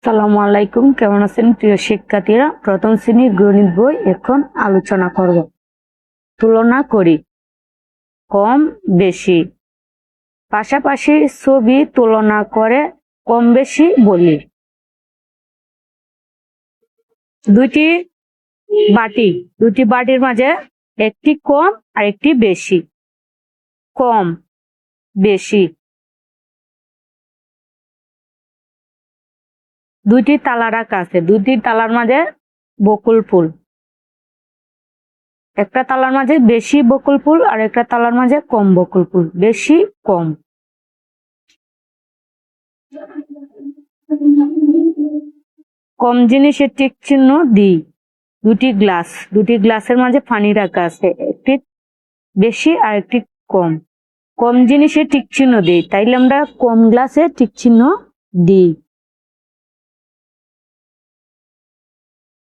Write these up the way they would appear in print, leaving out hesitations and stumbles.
আসসালামু আলাইকুম, কেমন আছেন প্রিয় শিক্ষার্থীরা? প্রথম শ্রেণীর গণিত বই এখন আলোচনা করব। তুলনা করি, কম বেশি। পাশাপাশি ছবি তুলনা করে কম বেশি বলি। দুটি বাটির মাঝে একটি কম আর একটি বেশি। কম, বেশি। দুইটি তালা রাখা আছে, দুইটি তালার মাঝে বকুল ফুল। একটা তালার মাঝে বেশি বকুল ফুল আর একটা তালার মাঝে কম বকুল ফুল। বেশি, কম। কম জিনিসের টিক চিহ্ন দিই। দুটি গ্লাসের মাঝে পানি রাখা আছে, একটি বেশি আর একটি কম। কম জিনিসে টিক চিহ্ন দিই, তাইলে আমরা কম গ্লাসে টিক চিহ্ন দিই।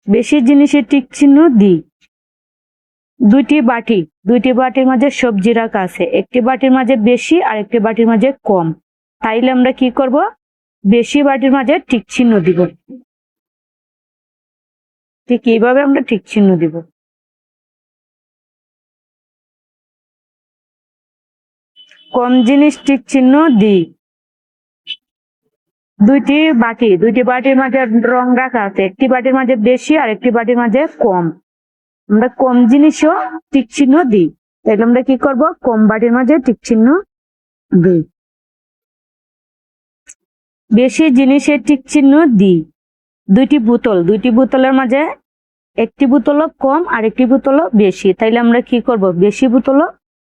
বেশি জিনিসে টিক চিহ্ন দিই। দুটি বাটির মাঝে সবজি রাখা আছে, একটি বাটির মাঝে বেশি আর একটি বাটির মাঝে কম। তাইলে আমরা কি করব? বেশি বাটির মাঝে টিক চিহ্ন দিব। ঠিক এইভাবে আমরা টিক চিহ্ন দিব। কম জিনিস টিক চিহ্ন দিই। দুটি বাটির মাঝে রং রাখা আছে, একটি বাটির মাঝে বেশি আর একটি বাটির মাঝে কম। আমরা কম জিনিসও টিক চিহ্ন দিই, তাহলে আমরা কি করব? কম বাটির মাঝে টিক চিহ্ন দিই। বেশি জিনিসের টিক চিহ্ন দিই। দুইটি বোতলের মাঝে একটি বোতল কম আর একটি বোতল বেশি, তাইলে আমরা কি করব? বেশি বোতল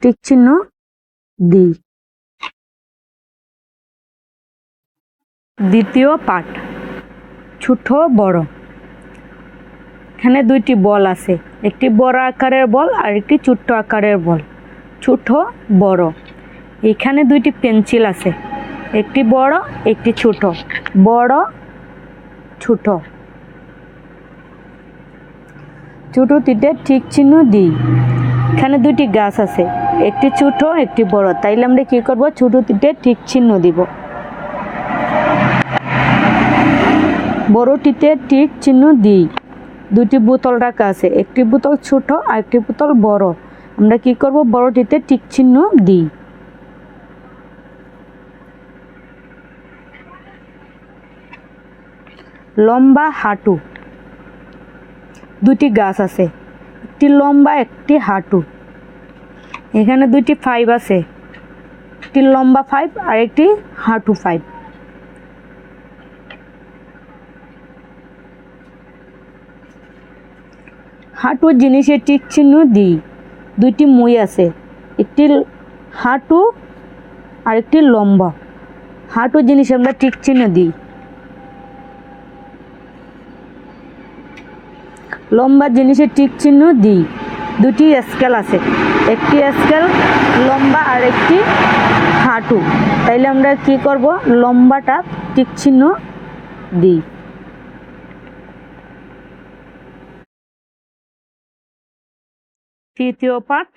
টিক চিহ্ন দিই। দ্বিতীয় পাঠ, ছোট বড়। এখানে দুইটি বল আছে, একটি বড় আকারের বল আর একটি ছোট্ট আকারের বল। ছোট বড়। এখানে দুইটি পেন্সিল আছে, একটি বড় একটি ছোট। বড়, ছোট। ছোটটিতে ঠিক চিহ্ন দিই। এখানে দুইটি গাছ আছে, একটি ছোট একটি বড়, তাইলে আমরা কি করব? ছোটটিতে ঠিক চিহ্ন দিব। বড়টিতে ঠিক চিহ্ন দিই। দুটি বোতল রাখা আছে, একটি বোতল ছোট আর একটি বোতল বড়, আমরা কি করব? বড়টিতে টিক চিহ্ন দিই। লম্বা হাঁটু। দুটি গাছ আছে, একটি লম্বা একটি হাঁটু। এখানে দুইটি পাইপ আছে, একটি লম্বা পাইপ আর একটি হাঁটু পাইপ। হাঁটু জিনিসে টিক চিহ্ন দিই। দুইটি মই আছে, একটি হাঁটু আর একটি লম্বা। হাঁটু জিনিসে আমরা টিক চিহ্ন দিই। লম্বা জিনিসে টিক চিহ্ন দিই। দুটি স্কেল আছে, একটি স্কেল লম্বা আর একটি হাঁটু, তাইলে আমরা কি করব? লম্বাটা টিক চিহ্ন দিই। তৃতীয় পাঠ,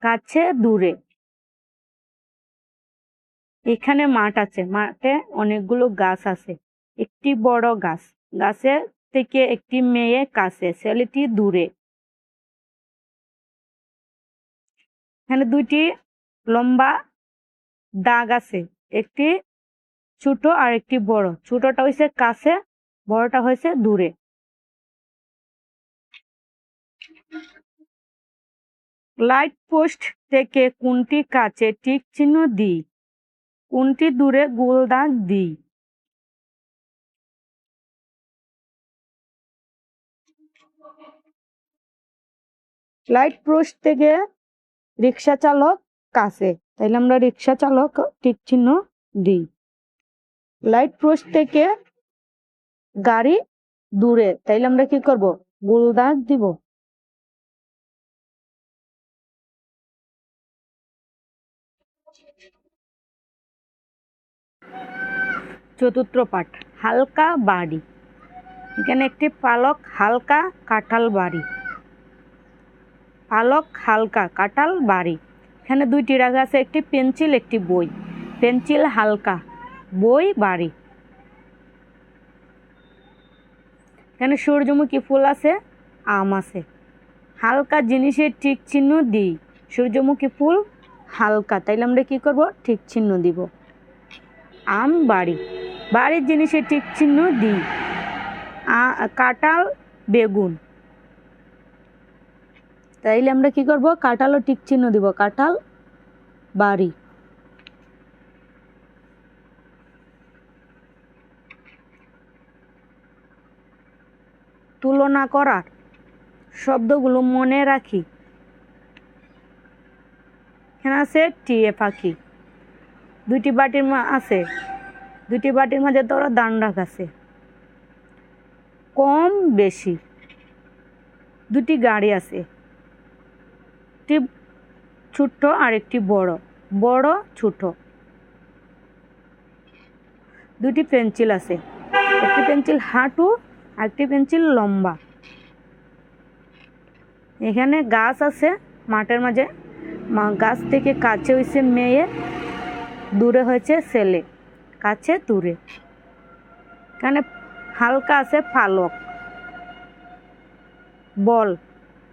কাছে দূরে। এখানে মাঠ আছে, মাঠে অনেকগুলো গাছ আছে। একটি বড় গাছ, গাছের থেকে একটি মেয়ে কাছে, ছেলেটি দূরে। এখানে দুইটি লম্বা দাগ আছে, একটি ছোট আর একটি বড়। ছোটটা হয়েছে কাছে, বড়টা হয়েছে দূরে। লাইট পোস্ট থেকে কোনটি কাছে টিক চিহ্ন দিই, কোনটি দূরে গোল দাগ দিই। লাইট পোস্ট থেকে রিক্সা চালক কাছে, তাইলে আমরা রিক্সা চালক টিক চিহ্ন দিই। লাইট পোস্ট থেকে গাড়ি দূরে, তাইলে আমরা কি করব? গোল দাগ দিব। চতুর্থ পাঠ, হালকা বাড়ি। এখানে একটি পালক হালকা কাঁঠাল বাড়ি। পালক হালকা, কাঁঠাল ভারী। এখানে দুইটি রাখা আছে, একটি পেন্সিল একটি বই। পেন্সিল হালকা, বই ভারী। এখানে সূর্যমুখী ফুল আছে, আম আছে। হালকা জিনিসের ঠিক চিহ্ন দিই। সূর্যমুখী ফুল হালকা, তাইলে আমরা কি করব? ঠিক চিহ্ন দিব। আম ভারী, ভারী জিনিসের ঠিক চিহ্ন দিই। কাঁঠাল বেগুন, তাইলে আমরা কি করব? কাঁঠালও ঠিক চিহ্ন দিব। কাঁঠাল ভারী। তুলনা করার শব্দগুলো মনে রাখি। এখানে আছে টিয়ে পাখি। দুইটি বাটির আছে, দুইটি বাটির মাঝে তোরা দান রাখাছে। কম বেশি, দুটি গাড়ি আছে, একটি ছোট্ট আর একটি বড়, বড় ছোট। দুটি পেন্সিল আছে, একটি পেন্সিল হাঁটু আর একটি পেন্সিল লম্বা। এখানে গাছ আছে মাঠের মাঝে, গাছ থেকে কাছে হয়েছে মেয়ে, দূরে হয়েছে ছেলে, কাছে দূরে। এখানে হালকা আছে পালক, বল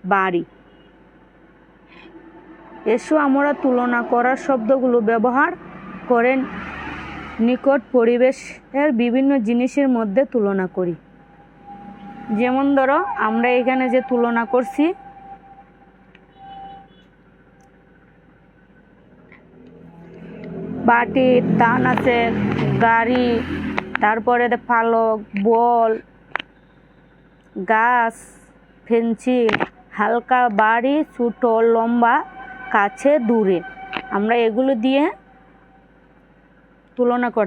বাড়ি। এসো আমরা তুলনা করার শব্দগুলো ব্যবহার করে নিকট পরিবেশের বিভিন্ন জিনিসের মধ্যে তুলনা করি। যেমন ধরো আমরা এখানে যে তুলনা করছি, বাটি, দান আছে, গাড়ি, তারপরে পালক, বল, গাছ, পেন্সিল, হালকা, বাড়ি, ছোট, লম্বা, কাছে দূরে। আমরা এগুলো দিয়ে তুলনা করতে